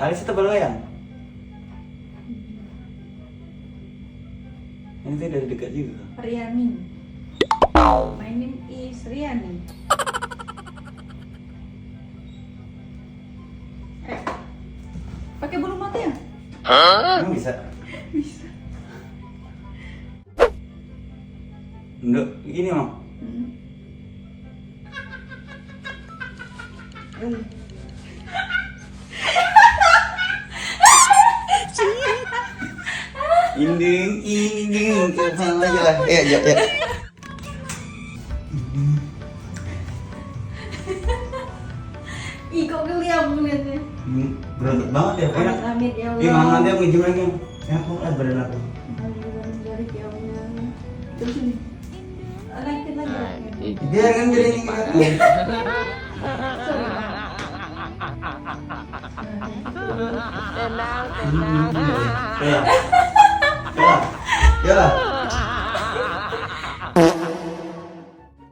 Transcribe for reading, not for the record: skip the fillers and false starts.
Alis itu Balwayang. Ini tuh dari dekat juga. Riani. My name is Riani. Pakai bulu mata ya? Emang bisa? Bisa. Enggak, gini Mam. Inding, kemana aja lah. Ya. Ih, kok ngeliat ngeliatnya. Berotot banget ya, enak. Amit ya Ih, Allah. Mam, nanti aku ngejim lagi. Enak banget badan aku. Jari ya Allah. Terus ini. Naikin lagi. Biar kan jadi ini kan. Sorry. Ya lah.